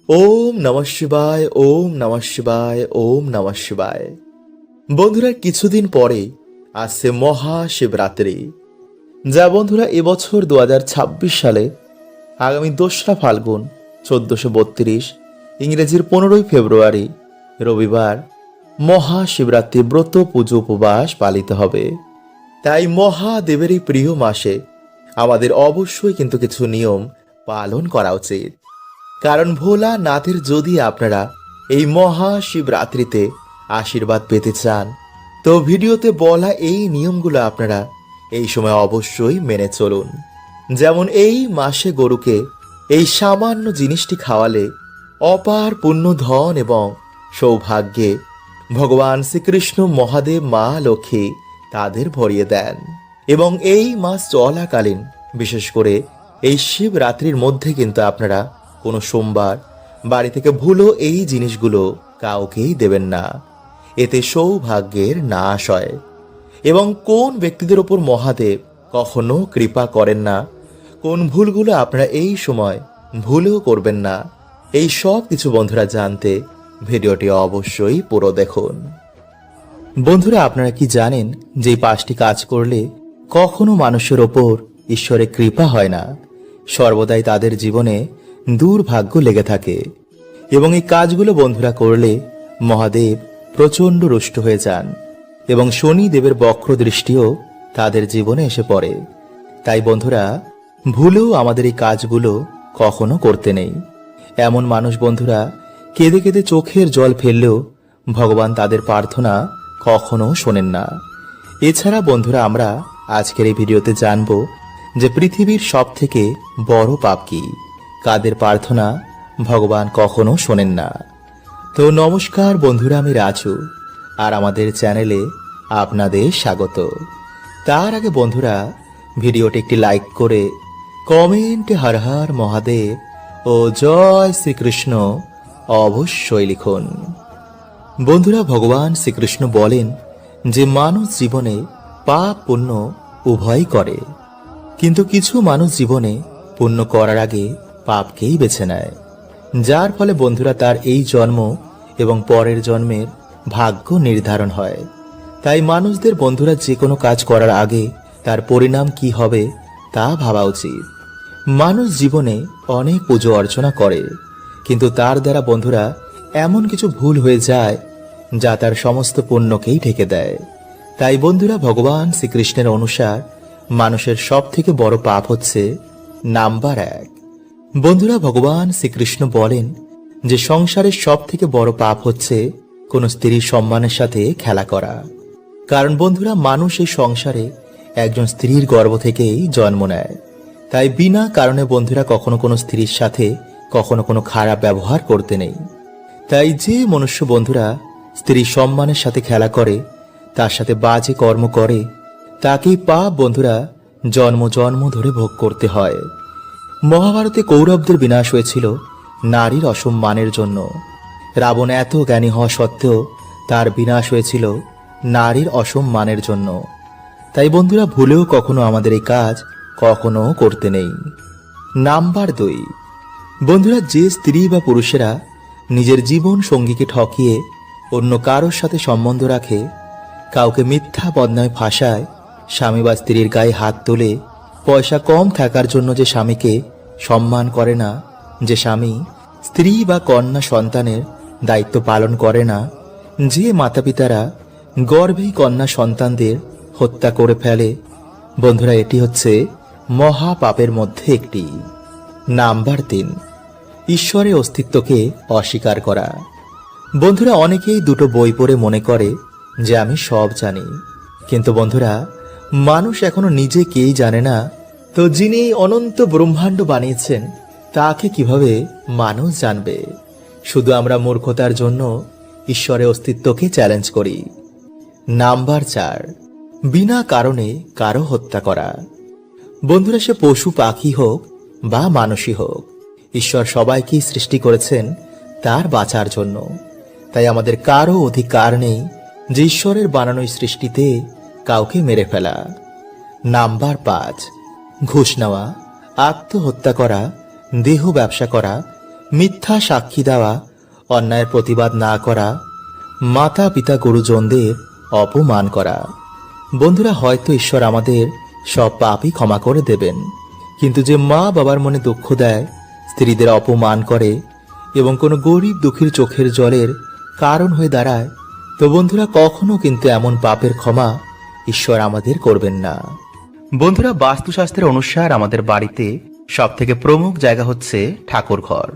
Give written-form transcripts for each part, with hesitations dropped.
ওম নমঃ শিবায়, ওম নমঃ শিবায়, ওম নমঃ শিবায়। বন্ধুরা, কিছুদিন পরে আসছে মহাশিবরাত্রি, যা বন্ধুরা এবছর 2026 সালে আগামী 2রা ফাল্গুন 1432 ইংরেজির 15ই ফেব্রুয়ারি রবিবার মহাশিবরাত্রি ব্রত পুজো উপবাস পালিত হবে। তাই মহাদেবের এই প্রিয় মাসে আমাদের অবশ্যই কিন্তু কিছু নিয়ম পালন করা উচিত। কারণ ভোলানাথের যদি আপনারা এই মহাশিবরাত্রিতে আশীর্বাদ পেতে চান, তো ভিডিওতে বলা এই নিয়মগুলো আপনারা এই সময় অবশ্যই মেনে চলুন। যেমন এই মাসে গরুকে এই সামান্য জিনিসটি খাওয়ালে অপার পুণ্য, ধন এবং সৌভাগ্যে ভগবান শ্রীকৃষ্ণ, মহাদেব, মা লক্ষ্মী তাদের ভরিয়ে দেন। এবং এই মাস চলাকালীন, বিশেষ করে এই শিবরাত্রির মধ্যে কিন্তু আপনারা কোনো সোমবার বাড়ি থেকে ভুলো এই জিনিসগুলো কাউকেই দেবেন না। এতে সৌভাগ্যের নাশ হয়। এবং কোন ব্যক্তিদের ওপর মহাদেব কখনো কৃপা করেন না, কোন ভুলগুলো আপনারা এই সময় ভুলেও করবেন না, এই সব কিছু বন্ধুরা জানতে ভিডিওটি অবশ্যই পুরো দেখুন। বন্ধুরা, আপনারা কি জানেন যে 5টি কাজ করলে কখনো মানুষের ওপর ঈশ্বরের কৃপা হয় না, সর্বদাই তাদের জীবনে দুর্ভাগ্য লেগে থাকে। এবং এই কাজগুলো বন্ধুরা করলে মহাদেব প্রচণ্ড রুষ্ট হয়ে যান এবং শনি দেবের বক্র দৃষ্টিও তাদের জীবনে এসে পড়ে। তাই বন্ধুরা, ভুলেও আমাদের এই কাজগুলো কখনো করতে নেই। এমন মানুষ বন্ধুরা কেঁদে কেঁদে চোখের জল ফেললেও ভগবান তাদের প্রার্থনা কখনো শোনেন না। এছাড়া বন্ধুরা, আমরা আজকের এই ভিডিওতে জানব যে পৃথিবীর সব থেকে বড় পাপ কি, কাদের প্রার্থনা ভগবান কখনো শোনেন না। তো নমস্কার বন্ধুরা, আমি রাজু, আর আমাদের চ্যানেলে আপনাদের স্বাগত। তার আগে বন্ধুরা, ভিডিওটি একটি লাইক করে কমেন্টে হর হর মহাদেব ও জয় শ্রীকৃষ্ণ অবশ্যই লিখুন। বন্ধুরা, ভগবান শ্রীকৃষ্ণ বলেন যে মানুষ জীবনে পাপ পুণ্য উভয়ই করে, কিন্তু কিছু মানুষ জীবনে পুণ্য করার আগে পাপকেই বেছে নেয়, যার ফলে বন্ধুরা তার এই জন্ম এবং পরের জন্মের ভাগ্য নির্ধারণ হয়। তাই মানুষদের বন্ধুরা যে কোনো কাজ করার আগে তার পরিণাম কি হবে তা ভাবা উচিত। মানুষ জীবনে অনেক পুজো অর্চনা করে, কিন্তু তার দ্বারা বন্ধুরা এমন কিছু ভুল হয়ে যায় যা তার সমস্ত পুণ্যকেই ঢেকে দেয়। তাই বন্ধুরা, ভগবান শ্রীকৃষ্ণের অনুসার মানুষের সব থেকে বড় পাপ হচ্ছে নাম্বার 1। বন্ধুরা, ভগবান শ্রীকৃষ্ণ বলেন যে সংসারের সব থেকে বড় পাপ হচ্ছে কোন স্ত্রীর সম্মানের সাথে খেলা করা। কারণ বন্ধুরা, মানুষ এই সংসারে একজন স্ত্রীর গর্ভ থেকেই জন্ম নেয়। তাই বিনা কারণে বন্ধুরা কখনো কোনো স্ত্রীর সাথে কখনো কোনো খারাপ ব্যবহার করতে নেই। তাই যে মনুষ্য বন্ধুরা স্ত্রীর সম্মানের সাথে খেলা করে, তার সাথে বাজে কর্ম করে, তাকেই পাপ বন্ধুরা জন্ম জন্ম ধরে ভোগ করতে হয়। মহাভারতে কৌরবদের বিনাশ হয়েছিল নারীর অসম্মানের জন্য। রাবণ এত জ্ঞানী হওয়া সত্ত্বেও তার বিনাশ হয়েছিল নারীর অসম্মানের জন্য। তাই বন্ধুরা, ভুলেও কখনো আমাদের এই কাজ কখনো করতে নেই। নাম্বার 2, বন্ধুরা যে স্ত্রী বা পুরুষেরা নিজের জীবন সঙ্গীকে ঠকিয়ে অন্য কারোর সাথে সম্বন্ধ রাখে, কাউকে মিথ্যা বদনামে ফাঁসায়, স্বামী বা স্ত্রীর গায়ে হাত তোলে, পয়সা কম থাকার জন্য যে স্বামীকে সম্মান করে না, যে স্বামী স্ত্রী বা কন্যা সন্তানের দায়িত্ব পালন করে না, যে মাতা পিতারা গর্ভেই কন্যা সন্তানদের হত্যা করে ফেলে, বন্ধুরা এটি হচ্ছে মহা পাপের মধ্যে একটি। নাম্বার 3, ঈশ্বরের অস্তিত্বকে অস্বীকার করা। বন্ধুরা, অনেকেই দুটো বই পড়ে মনে করে যে আমি সব জানি, কিন্তু বন্ধুরা মানুষ এখনো নিজে কেই জানে না, তো যিনি অনন্ত ব্রহ্মাণ্ড বানিয়েছেন তাকে কিভাবে মানুষ জানবে? শুধু আমরা মূর্খতার জন্য ঈশ্বরের অস্তিত্বকে চ্যালেঞ্জ করি। নাম্বার 4, বিনা কারণে কারো হত্যা করা। বন্ধুরা, সে পশু পাখি হোক বা মানুষই হোক, ঈশ্বর সবাইকেই সৃষ্টি করেছেন তার বাঁচার জন্য। তাই আমাদের কারো অধিকার নেই যে ঈশ্বরের বানানো সৃষ্টিতে কাউকে মেরে ফেলা। নাম্বার 5, ঘুষ নেওয়া, আত্মহত্যা করা, দেহ ব্যবসা করা, মিথ্যা সাক্ষী দেওয়া, অন্যায়ের প্রতিবাদ না করা, মাতা পিতা গুরুজনদের অপমান করা। বন্ধুরা, হয়তো ঈশ্বর আমাদের সব পাপই ক্ষমা করে দেবেন, কিন্তু যে মা বাবার মনে দুঃখ দেয়, স্ত্রীদের অপমান করে এবং কোনো গরিব দুঃখীর চোখের জলের কারণ হয়ে দাঁড়ায়, তো বন্ধুরা কখনো কিন্তু এমন পাপের ক্ষমা ঈশ্বর আমাদের করবেন না। বন্ধুরা, বাস্তুশাস্ত্রের অনুসার আমাদের বাড়িতে সব থেকে প্রমুখ জায়গা হচ্ছে ঠাকুর ঘর।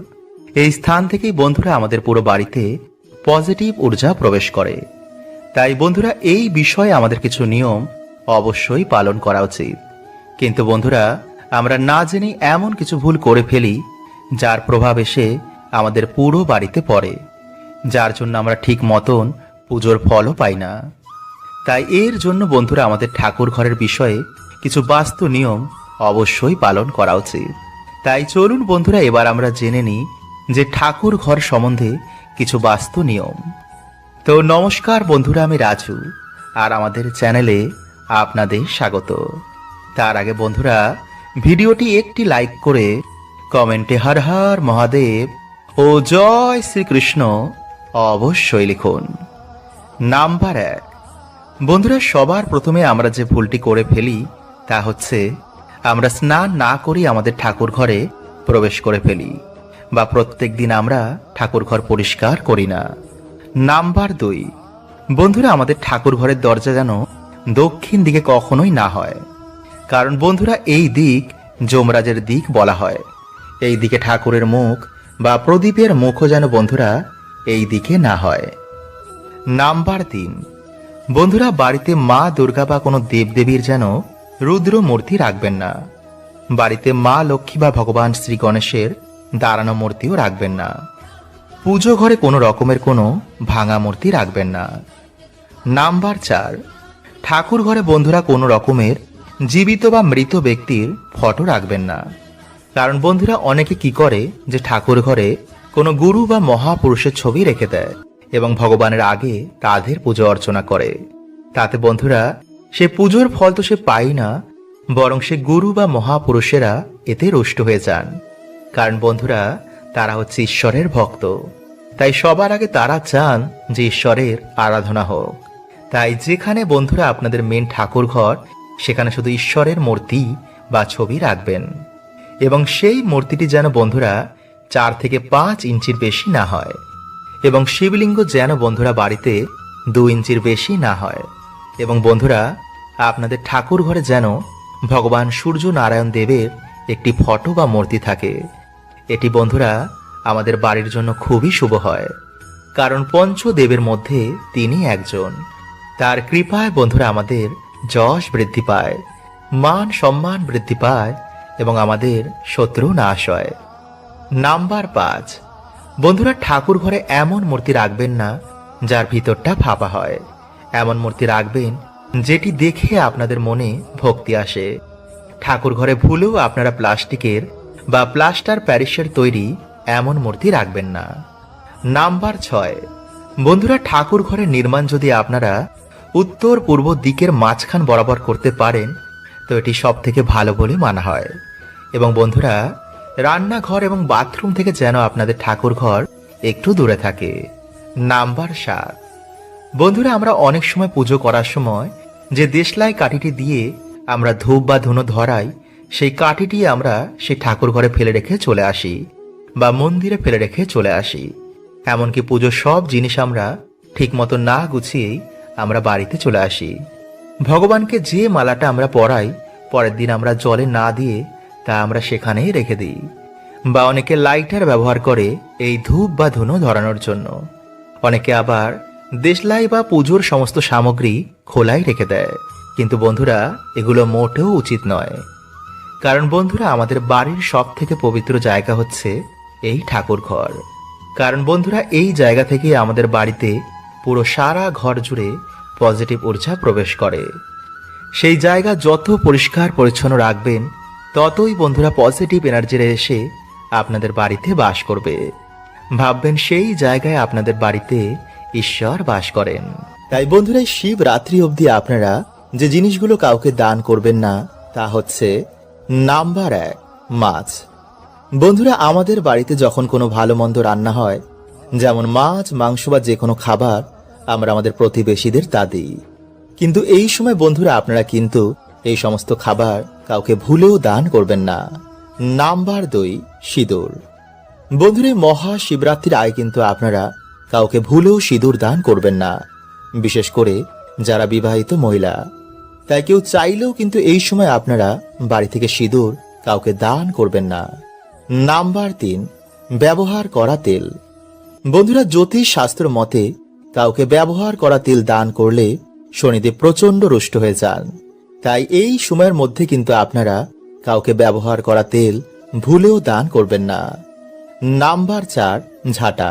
এই স্থান থেকেই বন্ধুরা আমাদের পুরো বাড়িতে পজিটিভ ঊর্জা প্রবেশ করে। তাই বন্ধুরা, এই বিষয়ে আমাদের কিছু নিয়ম অবশ্যই পালন করা উচিত। কিন্তু বন্ধুরা, আমরা না জেনে এমন কিছু ভুল করে ফেলি যার প্রভাব এসে আমাদের পুরো বাড়িতে পড়ে, যার জন্য আমরা ঠিক মতন পুজোর ফলও পাই না। তাই এর জন্য বন্ধুরা আমাদের ঠাকুর ঘরের বিষয়ে কিছু বাস্তু নিয়ম অবশ্যই পালন করা উচিত। তাই চলুন বন্ধুরা, এবার আমরা জেনে নিই যে ঠাকুর ঘর সম্বন্ধে কিছু বাস্তু নিয়ম। তো নমস্কার বন্ধুরা, আমি রাজু, আর আমাদের চ্যানেলে আপনাদের স্বাগত। তার আগে বন্ধুরা, ভিডিওটি একটি লাইক করে কমেন্টে হর হর মহাদেব ও জয় শ্রীকৃষ্ণ অবশ্যই লিখুন। নাম্বার 1, বন্ধুরা সবার প্রথমে আমরা যে ভুলটি করে ফেলি তা হচ্ছে আমরা স্নান না করে আমাদের ঠাকুর ঘরে প্রবেশ করে ফেলি, বা প্রত্যেক দিন আমরা ঠাকুর ঘর পরিষ্কার করি না। নাম্বার 2, বন্ধুরা আমাদের ঠাকুর ঘরের দরজা যেন দক্ষিণ দিকে কখনোই না হয়, কারণ বন্ধুরা এই দিক যমরাজের দিক বলা হয়। এই দিকে ঠাকুরের মুখ বা প্রদীপের মুখও যেন বন্ধুরা এই দিকে না হয়। নাম্বার 3, বন্ধুরা বাড়িতে মা দুর্গা বা কোনো দেবদেবীর যেন রুদ্র মূর্তি রাখবেন না। বাড়িতে মা লক্ষ্মী বা ভগবান শ্রী গণেশের দাঁড়ানো মূর্তিও রাখবেন না। পুজো ঘরে কোনো রকমের কোনো ভাঙা মূর্তি রাখবেন না। নাম্বার 4, ঠাকুর ঘরে বন্ধুরা কোনো রকমের জীবিত বা মৃত ব্যক্তির ফটো রাখবেন না, কারণ বন্ধুরা অনেকে কি করে যে ঠাকুর ঘরে কোনো গুরু বা মহাপুরুষের ছবি রেখে দেয় এবং ভগবানের আগে তাদের পুজো অর্চনা করে। তাতে বন্ধুরা সে পুজোর ফল তো সে পায় না, বরং সে গুরু বা মহাপুরুষেরা এতে রুষ্ট হয়ে যান, কারণ বন্ধুরা তারা হচ্ছে ঈশ্বরের ভক্ত। তাই সবার আগে তারা চান যে ঈশ্বরের আরাধনা হোক। তাই যেখানে বন্ধুরা আপনাদের মেন ঠাকুর ঘর, সেখানে শুধু ঈশ্বরের মূর্তি বা ছবি রাখবেন, এবং সেই মূর্তিটি যেন বন্ধুরা 4 থেকে 5 ইঞ্চির বেশি না হয়, এবং শিবলিঙ্গ যেন বন্ধুরা বাড়িতে 2 ইঞ্চির বেশি না হয়, এবং বন্ধুরা আপনাদের ঠাকুর ঘরে যেন ভগবান সূর্য নারায়ণ দেবের একটি ফটো বা মূর্তি থাকে। এটি বন্ধুরা আমাদের বাড়ির জন্য খুবই শুভ হয়, কারণ পঞ্চদেবের মধ্যে তিনি একজন। তার কৃপায় বন্ধুরা আমাদের যশ বৃদ্ধি পায়, মান সম্মান বৃদ্ধি পায় এবং আমাদের শত্রু নাশ হয়। নাম্বার 5, বন্ধুরা ঠাকুর ঘরে এমন মূর্তি রাখবেন না যার ভিতরটা ফাঁপা হয়। এমন মূর্তি রাখবেন যেটি দেখে আপনাদের মনে ভক্তি আসে। ঠাকুর ঘরে ভুলেও আপনারা প্লাস্টিকের বা প্লাস্টার প্যারিসের তৈরি এমন মূর্তি রাখবেন না। নাম্বার 6, বন্ধুরা ঠাকুর ঘরের নির্মাণ যদি আপনারা উত্তর পূর্ব দিকের মাঝখান বরাবর করতে পারেন তো এটি সব থেকে ভালো বলে মানা হয়। এবং বন্ধুরা রান্নাঘর এবং বাথরুম থেকে যেন আপনাদের ঠাকুর ঘর একটু দূরে থাকে। নাম্বার 7, বন্ধুরা আমরা অনেক সময় পুজো করার সময় যে দেশলাই কাঠিটি দিয়ে আমরা ধূপ বা ধুনো ধরাই, সেই কাঠিটি আমরা সেই ঠাকুর ঘরে ফেলে রেখে চলে আসি বা মন্দিরে ফেলে রেখে চলে আসি। এমনকি পুজোর সব জিনিস আমরা ঠিক মতো না গুছিয়েই আমরা বাড়িতে চলে আসি। ভগবানকে যে মালাটা আমরা পরাই, পরের দিন আমরা জলে না দিয়ে তা আমরা সেখানেই রেখে দিই। বা অনেকে লাইটার ব্যবহার করে এই ধূপ বা ধুনো ধরানোর জন্য। অনেকে আবার দেশলাই বা পুজোর সমস্ত সামগ্রী খোলাই রেখে দেয়, কিন্তু বন্ধুরা এগুলো মোটেও উচিত নয়, কারণ বন্ধুরা আমাদের বাড়ির সব থেকে পবিত্র জায়গা হচ্ছে এই ঠাকুর ঘর। কারণ বন্ধুরা এই জায়গা থেকে আমাদের বাড়িতে পুরো সারা ঘর জুড়ে পজিটিভ ঊর্জা প্রবেশ করে। সেই জায়গা যত পরিষ্কার পরিচ্ছন্ন রাখবেন ততই বন্ধুরা পজিটিভ এনার্জিরা এসে আপনাদের বাড়িতে বাস করবে। ভাববেন সেই জায়গায় আপনাদের বাড়িতে ঈশ্বর বাস করেন। তাই বন্ধুরা শিবরাত্রি অবধি আপনারা যে জিনিসগুলো কাউকে দান করবেন না তা হচ্ছে নাম্বার 1, মাছ। বন্ধুরা, আমাদের বাড়িতে যখন কোনো ভালো মন্দ রান্না হয়, যেমন মাছ, মাংস বা যে কোনো খাবার, আমরা আমাদের প্রতিবেশীদের তা দিই। কিন্তু এই সময় বন্ধুরা, আপনারা কিন্তু এই সমস্ত খাবার কাউকে ভুলেও দান করবেন না। নাম্বার 2, সিঁদুর। বন্ধুরা, মহাশিবরাত্রির আগে কিন্তু আপনারা কাউকে ভুলেও সিঁদুর দান করবেন না, বিশেষ করে যারা বিবাহিত মহিলা। তাই কেউ চাইলেও কিন্তু এই সময় আপনারা বাড়ি থেকে সিঁদুর কাউকে দান করবেন না। নাম্বার 3, ব্যবহার করা তেল। বন্ধুরা, জ্যোতিষ শাস্ত্র মতে কাউকে ব্যবহার করা তেল দান করলে শনিদেব প্রচন্ড রুষ্ট হয়ে যান। তাই এই সময়ের মধ্যে কিন্তু আপনারা কাউকে ব্যবহার করা তেল ভুলেও দান করবেন না। নাম্বার 4, ঝাঁটা।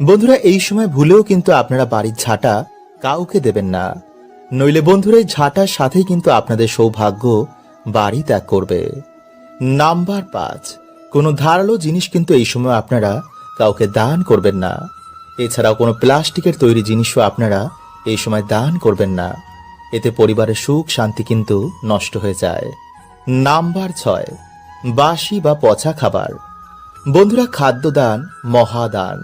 বন্ধুরা, এই সময় ভুলেও কিন্তু আপনারা বাড়ির ঝাঁটা কাউকে দেবেন না, নইলে বন্ধুরা এই ঝাঁটার সাথেই কিন্তু আপনাদের সৌভাগ্য বাড়ি ত্যাগ করবে। নাম্বার 5, কোনো ধারালো জিনিস কিন্তু এই সময় আপনারা কাউকে দান করবেন না। এছাড়াও কোনো প্লাস্টিকের তৈরি জিনিসও আপনারা এই সময় দান করবেন না, এতে পরিবারের সুখ শান্তি কিন্তু নষ্ট হয়ে যায়। নাম্বার 6, বাসি বা পচা খাবার। বন্ধুরা, খাদ্যদান মহাদান,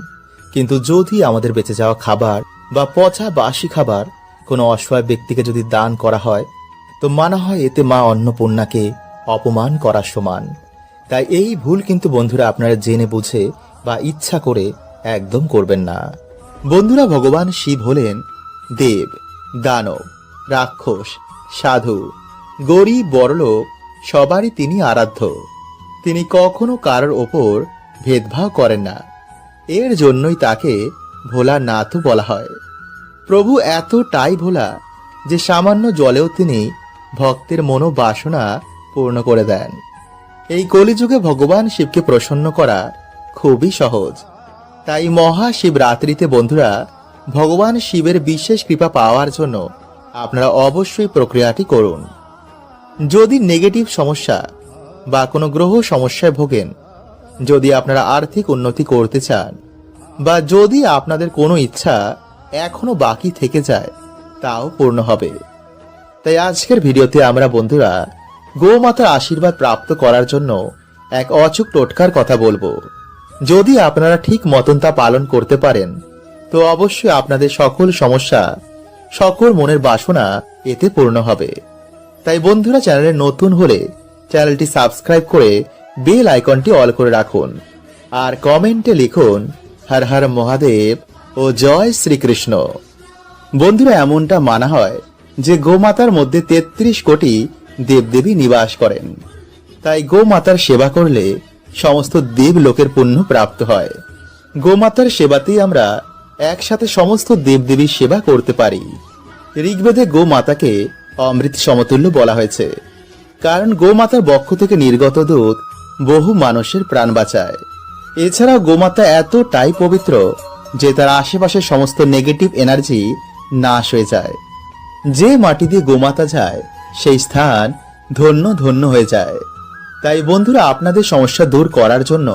কিন্তু যদি আমাদের বেঁচে যাওয়া খাবার বা পচা বাসি খাবার কোনো অসহায় ব্যক্তিকে যদি দান করা হয়, তো মানা হয় এতে মা অন্নপূর্ণাকে অপমান করার সমান। তাই এই ভুল কিন্তু বন্ধুরা আপনারা জেনে বুঝে বা ইচ্ছা করে একদম করবেন না। বন্ধুরা, ভগবান শিব হলেন দেব, দানব, রাক্ষস, সাধু, গরিব, বড়লোক, সবারই তিনি আরাধ্য। তিনি কখনো কারোর ওপর ভেদভাব করেন না। এর জন্যই তাকে ভোলানাথও বলা হয়। প্রভু এতটাই ভোলা যে সামান্য জলেও তিনি ভক্তের মনোবাসনা পূর্ণ করে দেন। এই কলিযুগে ভগবান শিবকে প্রসন্ন করা খুবই সহজ। তাই মহাশিবরাত্রিতে বন্ধুরা, ভগবান শিবের বিশেষ কৃপা পাওয়ার জন্য আপনারা অবশ্যই প্রক্রিয়াটি করুন। যদি নেগেটিভ সমস্যা বা কোনো গ্রহ সমস্যায় ভোগেন, যদি আপনারা আর্থিক উন্নতি করতে চান, বা যদি আপনাদের কোনো ইচ্ছা এখনো বাকি থেকে যায়, তাও পূর্ণ হবে। তাই আজকের ভিডিওতে আমরা বন্ধুরা গোমাতার আশীর্বাদ প্রাপ্ত করার জন্য এক অচূক টোটকার কথা বলবো। যদি আপনারা ঠিক মতন তা পালন করতে পারেন, তো অবশ্যই আপনাদের সকল সমস্যা, সকল মনের বাসনা এতে পূর্ণ হবে। তাই বন্ধুরা, চ্যানেলে নতুন হলে চ্যানেলটি সাবস্ক্রাইব করে বেল আইকনটি অল করে রাখুন, আর কমেন্টে লিখুন হর হর মহাদেব ও জয় শ্রীকৃষ্ণ। বন্ধুরা, এমনটা মানা হয় যে গোমাতার মধ্যে 33 কোটি দেবদেবী নিবাস করেন। তাই গোমাতার সেবা করলে সমস্ত দেব লোকের পুণ্য প্রাপ্ত হয়। গোমাতার সেবাতেই আমরা একসাথে সমস্ত দেবদেবীর সেবা করতে পারি। ঋগ্বেদে গোমাতাকে অমৃত সমতুল্য বলা হয়েছে, কারণ গোমাতার বক্ষ থেকে নির্গত দুধ বহু মানুষের প্রাণ বাঁচায়। এছাড়াও গোমাতা এতটাই পবিত্র যে তার আশেপাশের সমস্ত নেগেটিভ এনার্জি নাশ হয়ে যায়। যে মাটি দিয়ে গোমাতা যায়, সেই স্থান ধন্য ধন্য হয়ে যায়। তাই বন্ধুরা, আপনাদের সমস্যা দূর করার জন্য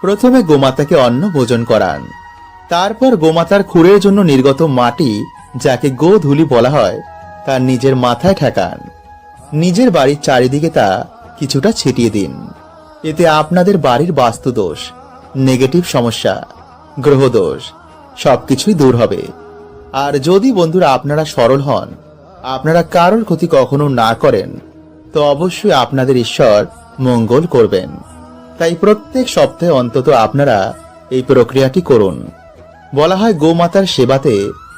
প্রথমে গোমাতাকে অন্ন ভোজন করান, তারপর গোমাতার খুরের জন্য নির্গত মাটি, যাকে গোধূলি বলা হয়, তার নিজের মাথায় ঠেকান। নিজের বাড়ির চারিদিকে তা কিছুটা ছিটিয়ে দিন। এতে আপনাদের বাড়ির বাস্তুদোষ, নেগেটিভ সমস্যা, গ্রহদোষ সবকিছুই দূর হবে। আর যদি বন্ধুরা আপনারা সরল হন, আপনারা কারোর ক্ষতি কখনো না করেন, তো অবশ্যই আপনাদের ঈশ্বর মঙ্গল করবেন। তাই প্রত্যেক সপ্তাহে অন্তত আপনারা এই প্রক্রিয়াটি করুন। বলা হয় গোমাতার সেবাতে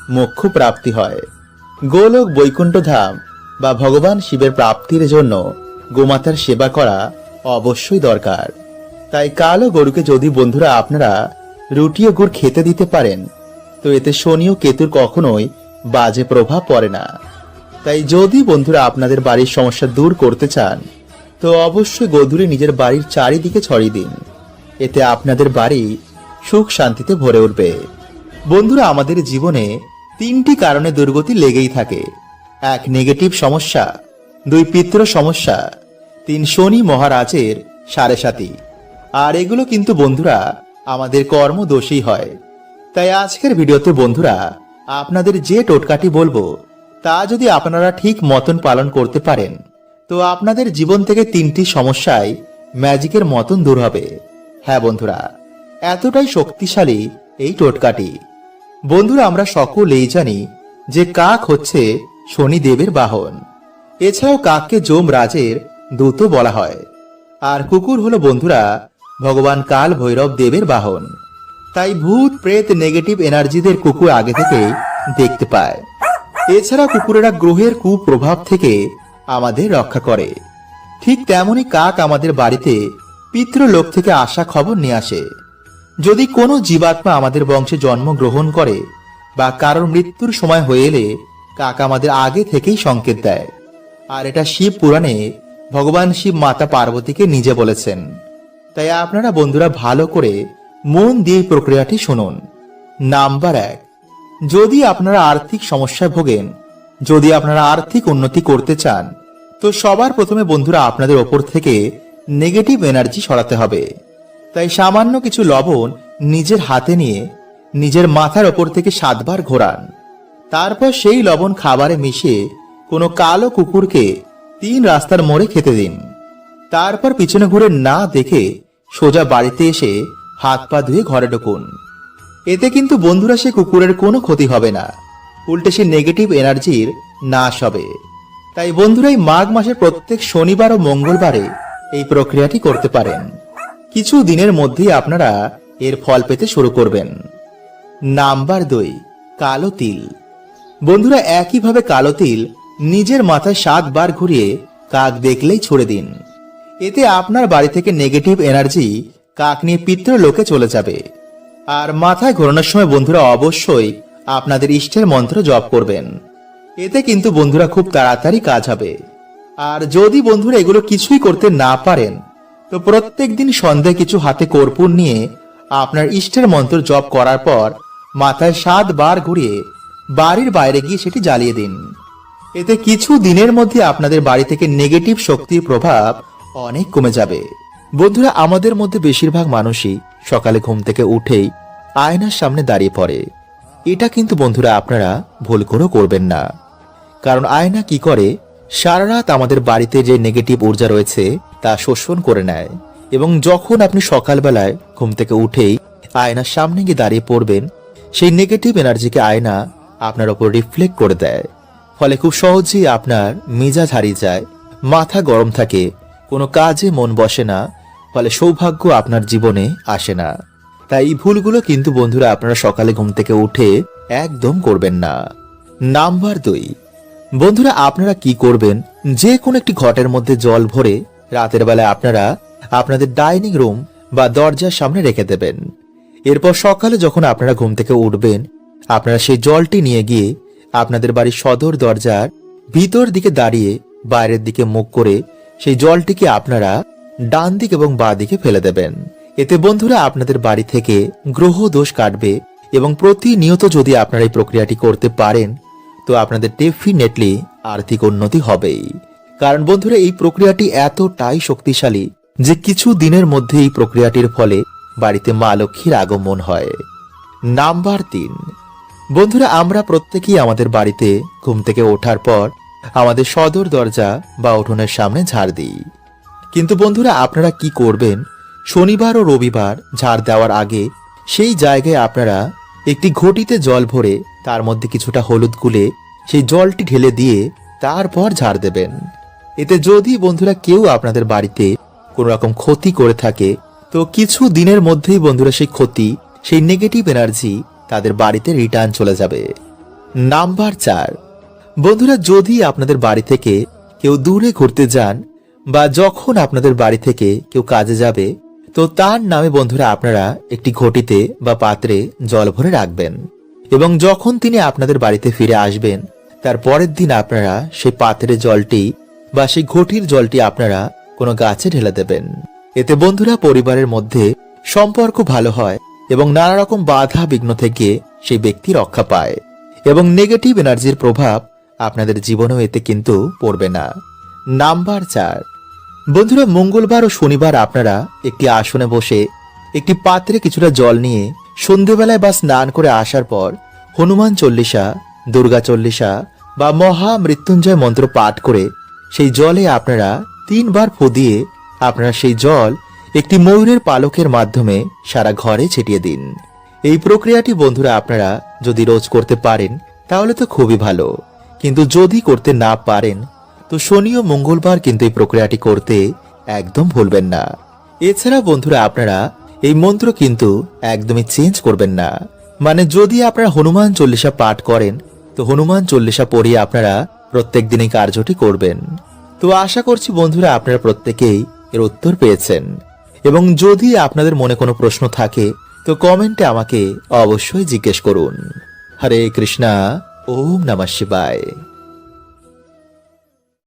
মোক্ষ প্রাপ্তি হয়। গোলোক বৈকুণ্ঠ ধাম বা ভগবান শিবের প্রাপ্তির জন্য গোমাতার সেবা করা অবশ্যই দরকার। তাই কালো গরুকে যদি বন্ধুরা আপনারা রুটি ও গুড় খেতে দিতে পারেন, তো এতে শনি ও কেতুর কখনোই বাজে প্রভাব পড়ে না। তাই যদি বন্ধুরা আপনাদের বাড়ির সমস্যা দূর করতে চান, তো অবশ্যই গোধূলি নিজের বাড়ির চারিদিকে ছড়িয়ে দিন। এতে আপনাদের বাড়ি সুখ শান্তিতে ভরে উঠবে। বন্ধুরা, আমাদের জীবনে 3টি কারণে দুর্গতি লেগেই থাকে। 1, নেগেটিভ সমস্যা, 2, পিতৃ সমস্যা, 3, শনি মহারাজের সাড়ে-সাতি। আর এগুলো কিন্তু বন্ধুরা আমাদের কর্মদোষেই হয়। তাই আজকের ভিডিওতে বন্ধুরা আপনাদের যে টোটকাটি বলবো, তা যদি আপনারা ঠিক মতন পালন করতে পারেন, তো আপনাদের জীবন থেকে 3টি সমস্যায় ম্যাজিকের মতন দূর হবে। হ্যাঁ বন্ধুরা, এতটাই শক্তিশালী এই টোটকাটি। বন্ধুরা, আমরা সকলেই জানি যে কাক হচ্ছে শনিদেবের বাহন। এছাড়াও কাককে যমরাজের দূতও বলা হয়। আর কুকুর হলো বন্ধুরা ভগবান কাল ভৈরব দেবের বাহন। তাই ভূত প্রেত নেগেটিভ এনার্জিদের কুকুর আগে থেকে দেখতে পায়। এছাড়া কুকুরেরা গ্রহের কুপ্রভাব থেকে আমাদের রক্ষা করে। ঠিক তেমনি কাক আমাদের বাড়িতে পিতৃলোক থেকে আসা খবর নিয়ে আসে। যদি কোনো জীবাত্মা আমাদের বংশে জন্মগ্রহণ করে বা কারোর মৃত্যুর সময় হয়ে এলে কাক আমাদের আগে থেকেই সংকেত দেয়। আর এটা শিব পুরাণে ভগবান শিব মাতা পার্বতীকে নিজে বলেছেন। তাই আপনারা বন্ধুরা ভালো করে মন দিয়ে প্রক্রিয়াটি শুনুন। নাম্বার 1, যদি আপনারা আর্থিক সমস্যায় ভোগেন, যদি আপনারা আর্থিক উন্নতি করতে চান, তো সবার প্রথমে বন্ধুরা আপনাদের ওপর থেকে নেগেটিভ এনার্জি সরাতে হবে। তাই সামান্য কিছু লবণ নিজের হাতে নিয়ে নিজের মাথার ওপর থেকে 7 বার ঘোরান। তারপর সেই লবণ খাবারে মিশিয়ে কোনো কালো কুকুরকে 3 রাস্তার মোড়ে খেতে দিন। তারপর পিছনে ঘুরে না দেখে সোজা বাড়িতে এসে হাত পা ধুয়ে ঘরে ঢুকুন। এতে কিন্তু বন্ধুরা সে কুকুরের কোনো ক্ষতি হবে না, উল্টে সে নেগেটিভ এনার্জির নাশ হবে। তাই বন্ধুরা এই মাঘ মাসের প্রত্যেক শনিবার ও মঙ্গলবারে এই প্রক্রিয়াটি করতে পারেন। কিছু দিনের মধ্যেই আপনারা এর ফল পেতে শুরু করবেন। নাম্বার 2, কালো তিল। বন্ধুরা একইভাবে কালো তিল নিজের মাথায় 7 বার ঘুরিয়ে কাক দেখলেই ছুড়ে দিন। এতে আপনার বাড়ি থেকে নেগেটিভ এনার্জি কাক নিয়ে পিতৃলোকে চলে যাবে। আর মাথায় ঘোরানোর সময় বন্ধুরা অবশ্যই আপনাদের ইষ্টের মন্ত্র জপ করবেন। এতে কিন্তু বন্ধুরা খুব তাড়াতাড়ি কাজ হবে। আর যদি বন্ধুরা এগুলো কিছুই করতে না পারেন, তো প্রত্যেক দিন সন্ধ্যায় কিছু হাতে কর্পূর নিয়ে আপনার ইষ্টের মন্ত্র জপ করার পর মাথায় 7 বার ঘুরিয়ে বাড়ির বাইরে গিয়ে সেটি জ্বালিয়ে দিন। এতে কিছু দিনের মধ্যে আপনাদের বাড়ি থেকে নেগেটিভ শক্তির প্রভাব অনেক কমে যাবে। বন্ধুরা আমাদের মধ্যে বেশিরভাগ মানুষই সকালে ঘুম থেকে উঠেই আয়নার সামনে দাঁড়িয়ে পড়ে। এটা কিন্তু বন্ধুরা আপনারা ভুল করেও করবেন না। কারণ আয়না কি করে, সারা রাত আমাদের বাড়িতে যে নেগেটিভ ঊর্জা রয়েছে তা শোষণ করে নেয়। এবং যখন আপনি সকালবেলায় ঘুম থেকে উঠেই আয়নার সামনে গিয়ে দাঁড়িয়ে পড়বেন, সেই নেগেটিভ এনার্জিকে আয়না আপনার ওপর রিফ্লেক্ট করে দেয়। ফলে খুব সহজেই আপনার মেজাজ হারিয়ে যায়, মাথা গরম থাকে, কোনো কাজে মন বসে না, ফলে সৌভাগ্য আপনার জীবনে আসে না। তাই এই ভুলগুলো কিন্তু বন্ধুরা আপনারা সকালে ঘুম থেকে উঠে একদম করবেন না। নাম্বার 2, বন্ধুরা আপনারা কি করবেন, যে কোনো একটি ঘটের মধ্যে জল ভরে রাতের বেলায় আপনারা আপনাদের ডাইনিং রুম বা দরজার সামনে রেখে দেবেন। এরপর সকালে যখন আপনারা ঘুম থেকে উঠবেন, আপনারা সেই জলটি নিয়ে গিয়ে আপনাদের বাড়ির সদর দরজার ভিতর দিকে দাঁড়িয়ে বাইরের দিকে মুখ করে সেই জলটিকে আপনারা ডান দিক এবং বাঁ দিকে ফেলে দেবেন। এতে বন্ধুরা আপনাদের বাড়ি থেকে গ্রহ দোষ কাটবে। এবং প্রতিনিয়ত যদি আপনারা এই প্রক্রিয়াটি করতে পারেন, তো আপনাদের ডেফিনেটলি আর্থিক উন্নতি হবেই। কারণ বন্ধুরা এই প্রক্রিয়াটি এতটাই শক্তিশালী যে কিছু দিনের মধ্যে এই প্রক্রিয়াটির ফলে বাড়িতে মা লক্ষ্মীর আগমন হয়। নাম্বার 3, বন্ধুরা আমরা প্রত্যেকেই আমাদের বাড়িতে ঘুম থেকে ওঠার পর আমাদের সদর দরজা বা উঠোনের সামনে ঝাড় দিই। কিন্তু বন্ধুরা আপনারা কি করবেন, শনিবার ও রবিবার ঝাড় দেওয়ার আগে সেই জায়গায় আপনারা একটি ঘটিতে জল ভরে তার মধ্যে কিছুটা হলুদ গুলে সেই জলটি ঢেলে দিয়ে তারপর ঝাড় দেবেন। এতে যদি বন্ধুরা কেউ আপনাদের বাড়িতে কোনো রকম ক্ষতি করে থাকে, তো কিছু দিনের মধ্যেই বন্ধুরা সেই ক্ষতি, সেই নেগেটিভ এনার্জি তাদের বাড়িতে রিটার্ন চলে যাবে। নাম্বার 4, বন্ধুরা যদি আপনাদের বাড়ি থেকে কেউ দূরে ঘুরতে যান বা যখন আপনাদের বাড়ি থেকে কেউ কাজে যাবে, তো তার নামে বন্ধুরা আপনারা একটি ঘটিতে বা পাত্রে জল ভরে রাখবেন। এবং যখন তিনি আপনাদের বাড়িতে ফিরে আসবেন, তার পরের দিন আপনারা সেই পাত্রের জলটি বা সেই ঘটির জলটি আপনারা কোনো গাছে ঢেলে দেবেন। এতে বন্ধুরা পরিবারের মধ্যে সম্পর্ক ভালো হয় এবং নানা রকম বাধা বিঘ্ন থেকে সেই ব্যক্তি রক্ষা পায় এবং নেগেটিভ এনার্জির প্রভাব আপনাদের জীবনেও এতে কিন্তু পড়বে না। নাম্বার 4, বন্ধুরা মঙ্গলবার ও শনিবার আপনারা একটি আসনে বসে একটি পাত্রে কিছুটা জল নিয়ে সন্ধেবেলায় বা স্নান করে আসার পর হনুমান চল্লিশা, দুর্গা চল্লিশা বা মহা মৃত্যুঞ্জয় মন্ত্র পাঠ করে সেই জলে আপনারা 3 বার ফু দিয়ে আপনারা সেই জল একটি ময়ূরের পালকের মাধ্যমে সারা ঘরে ছিটিয়ে দিন। এই প্রক্রিয়াটি বন্ধুরা আপনারা যদি রোজ করতে পারেন তাহলে তো খুবই ভালো, কিন্তু যদি করতে না পারেন তো শনি ও মঙ্গলবার কিন্তু এই প্রক্রিয়াটি করতে একদম ভুলবেন না। এছাড়া বন্ধুরা আপনারা এই মন্ত্র কিন্তু একদমই চেঞ্জ করবেন না। মানে যদি আপনারা হনুমান চল্লিশা পাঠ করেন তো হনুমান চল্লিশা পড়িয়ে আপনারা প্রত্যেক দিনই কার্যটি করবেন। তো আশা করছি বন্ধুরা আপনারা প্রত্যেকেই এর উত্তর পেয়েছেন, এবং যদি আপনাদের মনে কোনো প্রশ্ন থাকে তো কমেন্টে আমাকে অবশ্যই জিজ্ঞেস করুন। হরে কৃষ্ণা, ওম নমঃ শিবায়।